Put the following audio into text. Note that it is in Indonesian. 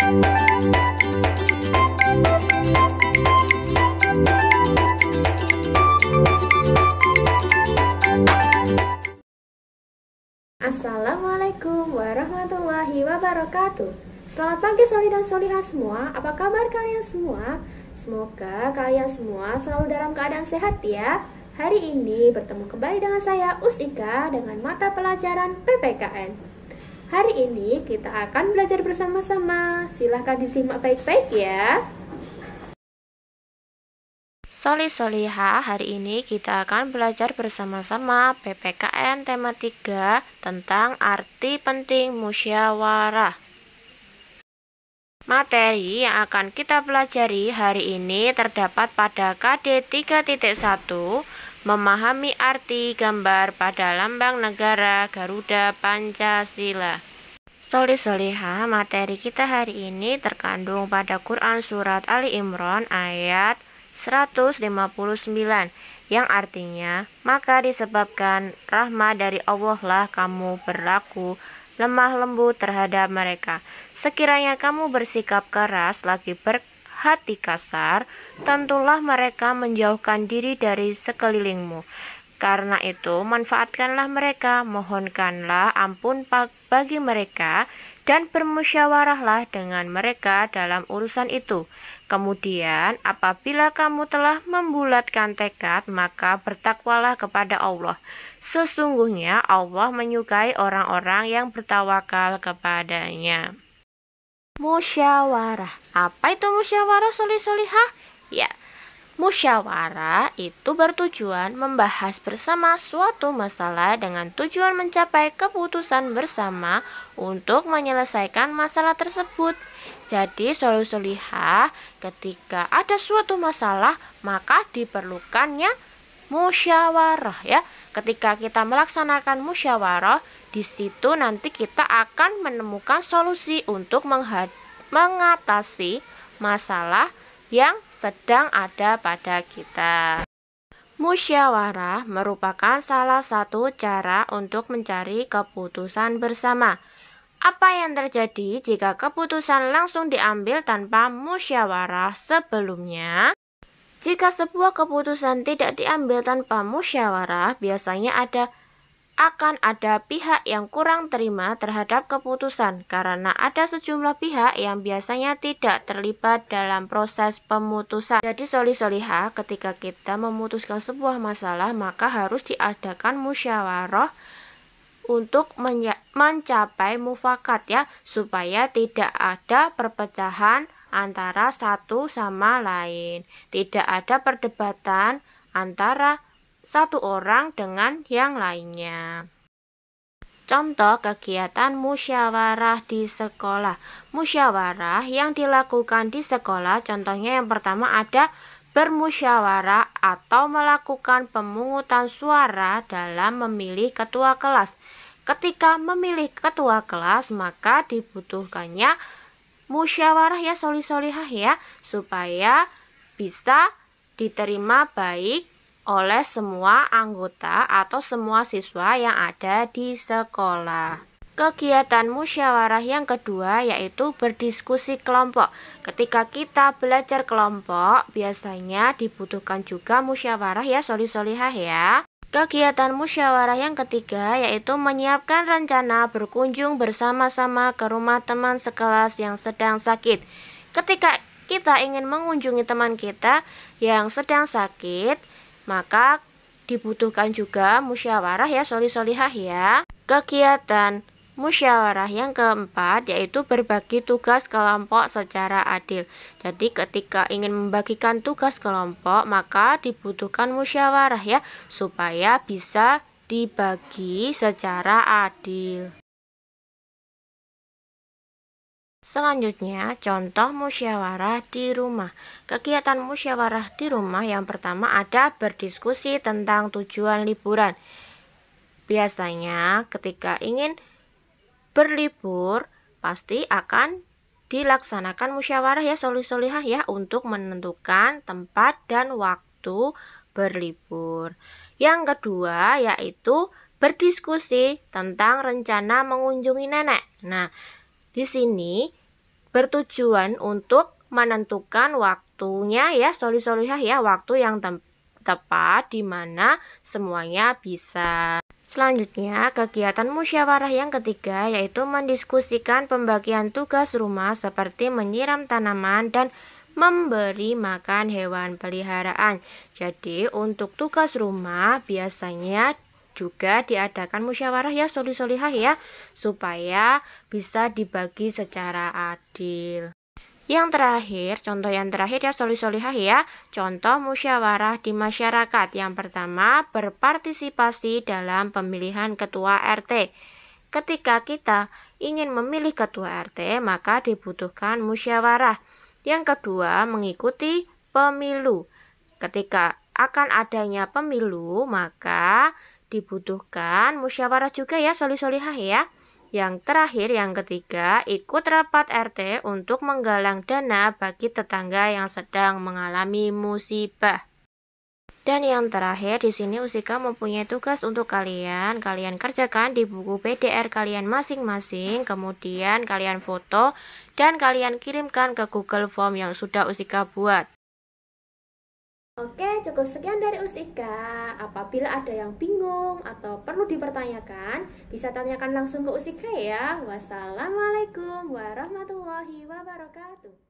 Assalamualaikum warahmatullahi wabarakatuh. Selamat pagi soli dan solihah semua. Apa kabar kalian semua? Semoga kalian semua selalu dalam keadaan sehat ya. Hari ini bertemu kembali dengan saya Usika dengan mata pelajaran PPKN. Hari ini kita akan belajar bersama-sama. Silahkan disimak baik-baik ya. Soli Soliha, hari ini kita akan belajar bersama-sama PPKN tema 3 tentang arti penting musyawarah. Materi yang akan kita pelajari hari ini terdapat pada KD 3.1, memahami arti gambar pada lambang negara Garuda Pancasila. Soli Soliha, materi kita hari ini terkandung pada Quran Surat Ali Imran ayat 159 yang artinya, maka disebabkan rahmat dari Allah lah kamu berlaku lemah lembut terhadap mereka. Sekiranya kamu bersikap keras lagi berhati kasar, tentulah mereka menjauhkan diri dari sekelilingmu. Karena itu, manfaatkanlah mereka, mohonkanlah ampun bagi mereka, dan bermusyawarahlah dengan mereka dalam urusan itu. Kemudian, apabila kamu telah membulatkan tekad, maka bertakwalah kepada Allah. Sesungguhnya Allah menyukai orang-orang yang bertawakal kepadanya. Musyawarah. Apa itu musyawarah, Soli Solihah? Ya, musyawarah itu bertujuan membahas bersama suatu masalah dengan tujuan mencapai keputusan bersama untuk menyelesaikan masalah tersebut. Jadi Soli Solihah, ketika ada suatu masalah maka diperlukannya musyawarah ya. Ketika kita melaksanakan musyawarah, di situ nanti kita akan menemukan solusi untuk mengatasi masalah yang sedang ada pada kita. Musyawarah merupakan salah satu cara untuk mencari keputusan bersama. Apa yang terjadi jika keputusan langsung diambil tanpa musyawarah sebelumnya? Jika sebuah keputusan tidak diambil tanpa musyawarah, biasanya akan ada pihak yang kurang terima terhadap keputusan karena ada sejumlah pihak yang biasanya tidak terlibat dalam proses pemutusan. Jadi Soli Solihah, ketika kita memutuskan sebuah masalah maka harus diadakan musyawarah untuk mencapai mufakat ya, supaya tidak ada perpecahan antara satu sama lain, tidak ada perdebatan antara satu orang dengan yang lainnya. Contoh kegiatan musyawarah di sekolah. Musyawarah yang dilakukan di sekolah, contohnya yang pertama ada bermusyawarah atau melakukan pemungutan suara dalam memilih ketua kelas. Ketika memilih ketua kelas maka dibutuhkannya musyawarah ya Soli Solihah ya, supaya bisa diterima baik oleh semua anggota atau semua siswa yang ada di sekolah. Kegiatan musyawarah yang kedua yaitu berdiskusi kelompok. Ketika kita belajar kelompok, biasanya dibutuhkan juga musyawarah ya Soli Solihah ya. Kegiatan musyawarah yang ketiga yaitu menyiapkan rencana berkunjung bersama-sama ke rumah teman sekelas yang sedang sakit. Ketika kita ingin mengunjungi teman kita yang sedang sakit, maka dibutuhkan juga musyawarah ya Soli Solihah ya. Kegiatan musyawarah yang keempat yaitu berbagi tugas kelompok secara adil. Jadi ketika ingin membagikan tugas kelompok maka dibutuhkan musyawarah ya, supaya bisa dibagi secara adil. Selanjutnya, contoh musyawarah di rumah. Kegiatan musyawarah di rumah yang pertama ada berdiskusi tentang tujuan liburan. Biasanya ketika ingin berlibur pasti akan dilaksanakan musyawarah ya Soli Solihah ya, untuk menentukan tempat dan waktu berlibur. Yang kedua yaitu berdiskusi tentang rencana mengunjungi nenek. Nah, di sini bertujuan untuk menentukan waktunya ya soli-solihah ya, waktu yang tepat di mana semuanya bisa. Selanjutnya, kegiatan musyawarah yang ketiga yaitu mendiskusikan pembagian tugas rumah seperti menyiram tanaman dan memberi makan hewan peliharaan. Jadi, untuk tugas rumah biasanya juga diadakan musyawarah ya soli-solihah ya, supaya bisa dibagi secara adil. Yang terakhir, contoh yang terakhir ya soli-solihah ya, contoh musyawarah di masyarakat. Yang pertama, berpartisipasi dalam pemilihan ketua RT. Ketika kita ingin memilih ketua RT, maka dibutuhkan musyawarah. Yang kedua, mengikuti pemilu. Ketika akan adanya pemilu, maka dibutuhkan musyawarah juga ya soli-solihah ya. Yang terakhir, yang ketiga, ikut rapat RT untuk menggalang dana bagi tetangga yang sedang mengalami musibah. Dan yang terakhir, di sini Usika mempunyai tugas untuk kalian. Kalian kerjakan di buku PDR kalian masing-masing, kemudian kalian foto dan kalian kirimkan ke Google Form yang sudah Usika buat. Oke, cukup sekian dari Usika. Apabila ada yang bingung atau perlu dipertanyakan, bisa tanyakan langsung ke Usika ya. Wassalamualaikum warahmatullahi wabarakatuh.